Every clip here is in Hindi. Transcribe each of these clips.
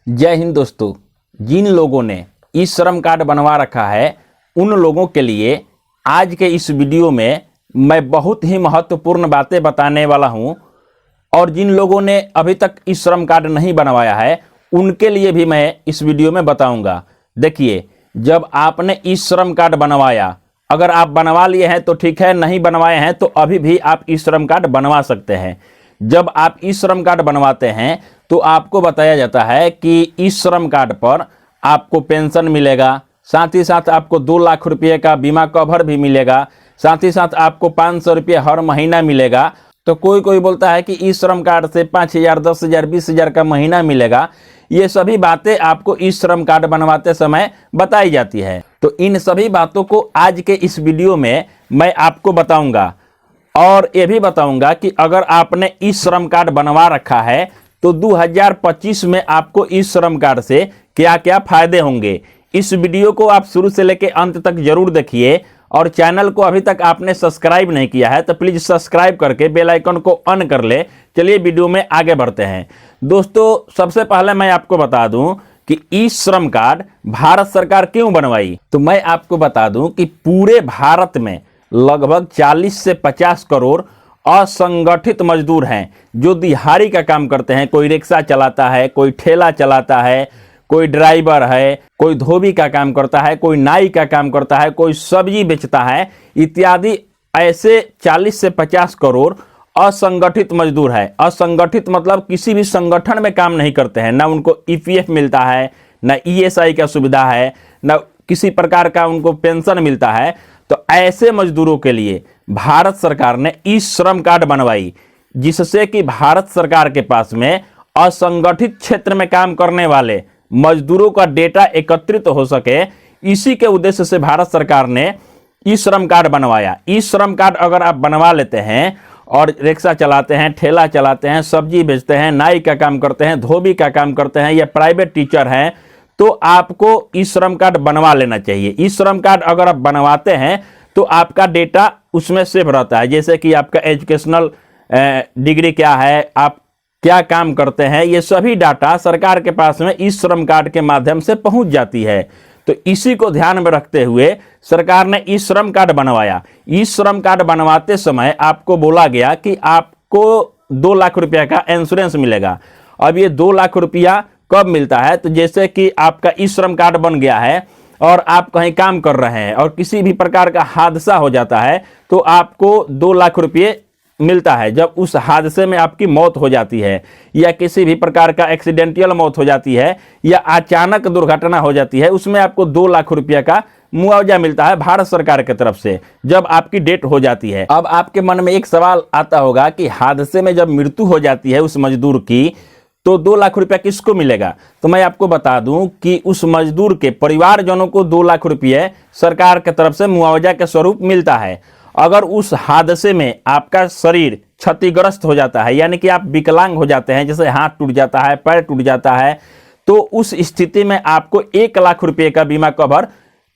जय हिंद दोस्तों। जिन लोगों ने ई श्रम कार्ड बनवा रखा है उन लोगों के लिए आज के इस वीडियो में मैं बहुत ही महत्वपूर्ण बातें बताने वाला हूं, और जिन लोगों ने अभी तक ई श्रम कार्ड नहीं बनवाया है उनके लिए भी मैं इस वीडियो में बताऊंगा। देखिए, जब आपने ई श्रम कार्ड बनवाया, अगर आप बनवा लिए हैं तो ठीक है, नहीं बनवाए हैं तो अभी भी आप ई श्रम कार्ड बनवा सकते हैं। जब आप ई श्रम कार्ड बनवाते हैं तो आपको बताया जाता है कि ई श्रम कार्ड पर आपको पेंशन मिलेगा, साथ ही साथ आपको 2 लाख रुपये का बीमा कवर भी मिलेगा, साथ ही साथ आपको 500 रुपये हर महीना मिलेगा। तो कोई बोलता है कि ई श्रम कार्ड से 5,000, 10,000, 20,000 का महीना मिलेगा। ये सभी बातें आपको ई श्रम कार्ड बनवाते समय बताई जाती है। तो इन सभी बातों को आज के इस वीडियो में मैं आपको बताऊंगा, और ये भी बताऊंगा कि अगर आपने ई श्रम कार्ड बनवा रखा है तो 2025 में आपको ई श्रम कार्ड से क्या क्या फायदे होंगे। इस वीडियो को आप शुरू से लेकर अंत तक जरूर देखिए, और चैनल को अभी तक आपने सब्सक्राइब नहीं किया है तो प्लीज सब्सक्राइब करके बेल आइकन को ऑन कर ले। चलिए वीडियो में आगे बढ़ते हैं। दोस्तों, सबसे पहले मैं आपको बता दूं कि ई श्रम कार्ड भारत सरकार क्यों बनवाई। तो मैं आपको बता दूं कि पूरे भारत में लगभग 40 से 50 करोड़ असंगठित मजदूर हैं जो दिहाड़ी का काम करते हैं। कोई रिक्शा चलाता है, कोई ठेला चलाता है, कोई ड्राइवर है, कोई धोबी का काम करता है, कोई नाई का काम करता है, कोई सब्जी बेचता है इत्यादि। ऐसे 40 से 50 करोड़ असंगठित मजदूर है। असंगठित मतलब किसी भी संगठन में काम नहीं करते हैं, ना उनको ईपीएफ मिलता है, ना ईएसआई का सुविधा है, ना किसी प्रकार का उनको पेंशन मिलता है। तो ऐसे मजदूरों के लिए भारत सरकार ने ई श्रम कार्ड बनवाई, जिससे कि भारत सरकार के पास में असंगठित क्षेत्र में काम करने वाले मजदूरों का डेटा एकत्रित हो सके। इसी के उद्देश्य से भारत सरकार ने ई श्रम कार्ड बनवाया। ई श्रम कार्ड अगर आप बनवा लेते हैं और रिक्शा चलाते हैं, ठेला चलाते हैं, सब्जी बेचते हैं, नाई का काम करते हैं, धोबी का काम करते हैं या प्राइवेट टीचर हैं, तो आपको ई श्रम कार्ड बनवा लेना चाहिए। ई श्रम कार्ड अगर आप बनवाते हैं तो आपका डेटा उसमें सेव रहता है, जैसे कि आपका एजुकेशनल डिग्री क्या है, आप क्या काम करते हैं, ये सभी डाटा सरकार के पास में ई श्रम कार्ड के माध्यम से पहुंच जाती है। तो इसी को ध्यान में रखते हुए सरकार ने ई श्रम कार्ड बनवाया। ई श्रम कार्ड बनवाते समय आपको बोला गया कि आपको 2 लाख रुपया का इंश्योरेंस मिलेगा। अब ये 2 लाख रुपया कब मिलता है, तो जैसे कि आपका ई श्रम कार्ड बन गया है और आप कहीं काम कर रहे हैं और किसी भी प्रकार का हादसा हो जाता है तो आपको 2 लाख रुपये मिलता है। जब उस हादसे में आपकी मौत हो जाती है या किसी भी प्रकार का एक्सीडेंटल मौत हो जाती है या अचानक दुर्घटना हो जाती है, उसमें आपको 2 लाख रुपया का मुआवजा मिलता है भारत सरकार की तरफ से जब आपकी डेथ हो जाती है। अब आपके मन में एक सवाल आता होगा कि हादसे में जब मृत्यु हो जाती है उस मजदूर की, तो 2 लाख रुपया किसको मिलेगा। तो मैं आपको बता दूं कि उस मजदूर के परिवारजनों को 2 लाख रुपये सरकार की तरफ से मुआवजा के स्वरूप मिलता है। अगर उस हादसे में आपका शरीर क्षतिग्रस्त हो जाता है, यानी कि आप विकलांग हो जाते हैं, जैसे हाथ टूट जाता है, पैर टूट जाता है, तो उस स्थिति में आपको 1 लाख रुपये का बीमा कवर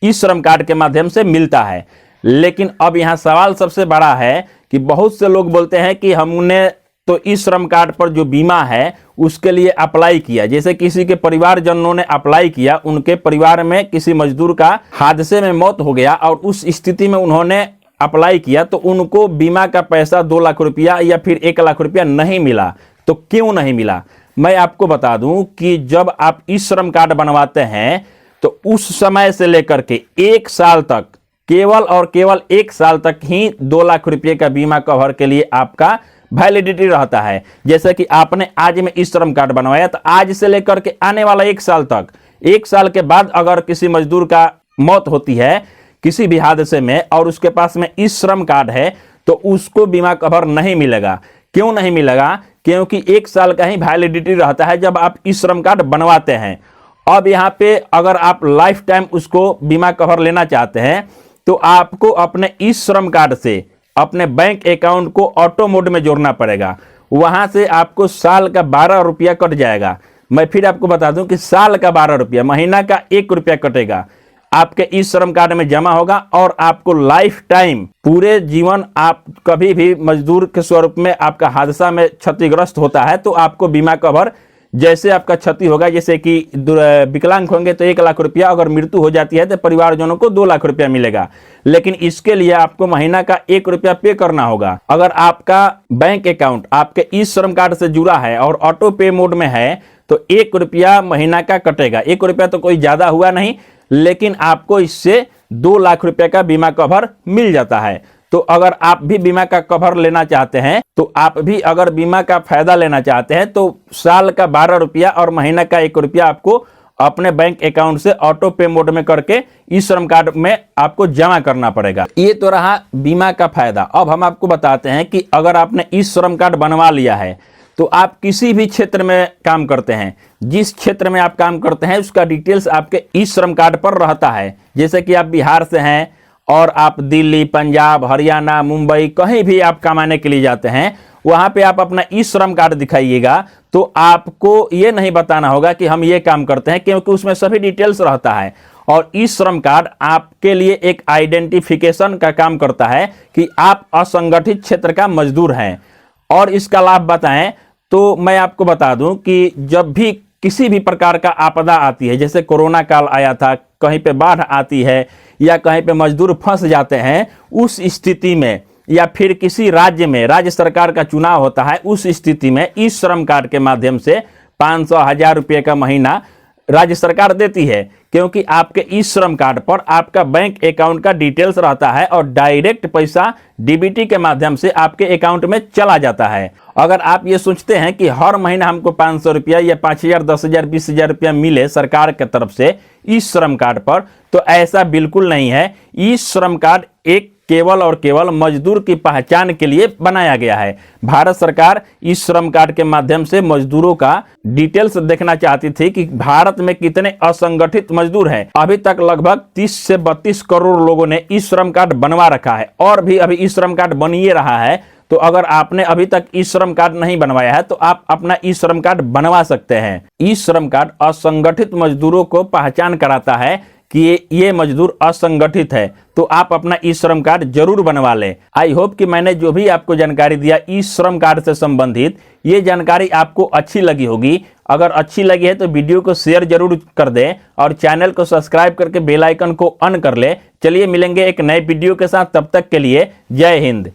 ई श्रम कार्ड के माध्यम से मिलता है। लेकिन अब यहाँ सवाल सबसे बड़ा है कि बहुत से लोग बोलते हैं कि हमने तो ई श्रम कार्ड पर जो बीमा है उसके लिए अप्लाई किया, जैसे किसी के परिवारजनों ने अप्लाई किया, उनके परिवार में किसी मजदूर का हादसे में मौत हो गया और उस स्थिति में उन्होंने अप्लाई किया, तो उनको बीमा का पैसा 2 लाख रुपया या फिर 1 लाख रुपया नहीं मिला। तो क्यों नहीं मिला, मैं आपको बता दूं कि जब आप ई श्रम कार्ड बनवाते हैं तो उस समय से लेकर के 1 साल तक, केवल और केवल 1 साल तक ही 2 लाख रुपये का बीमा कवर के लिए आपका वैलिडिटी रहता है। जैसे कि आपने आज में ई श्रम कार्ड बनवाया तो आज से लेकर के आने वाला 1 साल तक, 1 साल के बाद अगर किसी मजदूर का मौत होती है किसी भी हादसे में और उसके पास में ई श्रम कार्ड है तो उसको बीमा कवर नहीं मिलेगा। क्यों नहीं मिलेगा, क्योंकि 1 साल का ही वैलिडिटी रहता है जब आप ई श्रम कार्ड बनवाते हैं। अब यहाँ पे अगर आप लाइफ टाइम उसको बीमा कवर लेना चाहते हैं तो आपको अपने ई श्रम कार्ड से अपने बैंक अकाउंट को ऑटो मोड में जोड़ना पड़ेगा। वहां से आपको साल का 12 रुपया कट जाएगा। मैं फिर आपको बता दूं कि साल का 12 रुपया, महीना का 1 रुपया कटेगा, आपके ई श्रम कार्ड में जमा होगा और आपको लाइफ टाइम, पूरे जीवन, आप कभी भी मजदूर के स्वरूप में आपका हादसा में क्षतिग्रस्त होता है तो आपको बीमा कवर जैसे आपका क्षति होगा, जैसे कि विकलांग होंगे तो 1 लाख रुपया, अगर मृत्यु हो जाती है तो परिवारजनों को 2 लाख रुपया मिलेगा। लेकिन इसके लिए आपको महीना का 1 रुपया पे करना होगा। अगर आपका बैंक अकाउंट आपके ई श्रम कार्ड से जुड़ा है और ऑटो पे मोड में है तो 1 रुपया महीना का कटेगा। 1 रुपया तो कोई ज्यादा हुआ नहीं, लेकिन आपको इससे 2 लाख रुपए का बीमा कवर मिल जाता है। तो अगर आप भी बीमा का कवर लेना चाहते हैं, तो आप भी अगर बीमा का फायदा लेना चाहते हैं, तो साल का 12 रुपया और महीना का 1 रुपया आपको अपने बैंक अकाउंट से ऑटो पे मोड में करके ई श्रम कार्ड में आपको जमा करना पड़ेगा। ये तो रहा बीमा का फायदा। अब हम आपको बताते हैं कि अगर आपने ई श्रम कार्ड बनवा लिया है तो आप किसी भी क्षेत्र में काम करते हैं, जिस क्षेत्र में आप काम करते हैं उसका डिटेल्स आपके ई श्रम कार्ड पर रहता है। जैसे कि आप बिहार से हैं और आप दिल्ली, पंजाब, हरियाणा, मुंबई कहीं भी आप कमाने के लिए जाते हैं, वहां पे आप अपना ई श्रम कार्ड दिखाइएगा तो आपको ये नहीं बताना होगा कि हम ये काम करते हैं, क्योंकि उसमें सभी डिटेल्स रहता है। और ई श्रम कार्ड आपके लिए एक आइडेंटिफिकेशन का काम करता है कि आप असंगठित क्षेत्र का मजदूर हैं। और इसका लाभ बताएं तो मैं आपको बता दूं कि जब भी किसी भी प्रकार का आपदा आती है, जैसे कोरोना काल आया था, कहीं पे बाढ़ आती है या कहीं पे मजदूर फंस जाते हैं, उस स्थिति में, या फिर किसी राज्य में राज्य सरकार का चुनाव होता है, उस स्थिति में ई श्रम कार्ड के माध्यम से 500-1000 रुपये का महीना राज्य सरकार देती है, क्योंकि आपके ई श्रम कार्ड पर आपका बैंक अकाउंट का डिटेल्स रहता है और डायरेक्ट पैसा डीबीटी के माध्यम से आपके अकाउंट में चला जाता है। अगर आप ये सोचते हैं कि हर महीना हमको 500 रुपया या 5000, 10,000, 20,000 रुपया मिले सरकार की तरफ से ई श्रम कार्ड पर, तो ऐसा बिल्कुल नहीं है। ई श्रम कार्ड एक केवल और केवल मजदूर की पहचान के लिए बनाया गया है। भारत सरकार इस श्रम कार्ड के माध्यम से मजदूरों का डिटेल्स देखना चाहती थी कि भारत में कितने असंगठित मजदूर हैं। अभी तक लगभग 30 से 32 करोड़ लोगों ने ई श्रम कार्ड बनवा रखा है और भी अभी ई श्रम कार्ड बन ही रहा है। तो अगर आपने अभी तक ई श्रम कार्ड नहीं बनवाया है तो आप अपना ई श्रम कार्ड बनवा सकते हैं। ई श्रम कार्ड असंगठित मजदूरों को पहचान कराता है कि ये मजदूर असंगठित है, तो आप अपना ई श्रम कार्ड जरूर बनवा लें। आई होप कि मैंने जो भी आपको जानकारी दिया ई श्रम कार्ड से संबंधित, ये जानकारी आपको अच्छी लगी होगी। अगर अच्छी लगी है तो वीडियो को शेयर जरूर कर दें और चैनल को सब्सक्राइब करके बेल आइकन को ऑन कर लें। चलिए मिलेंगे एक नए वीडियो के साथ, तब तक के लिए जय हिंद।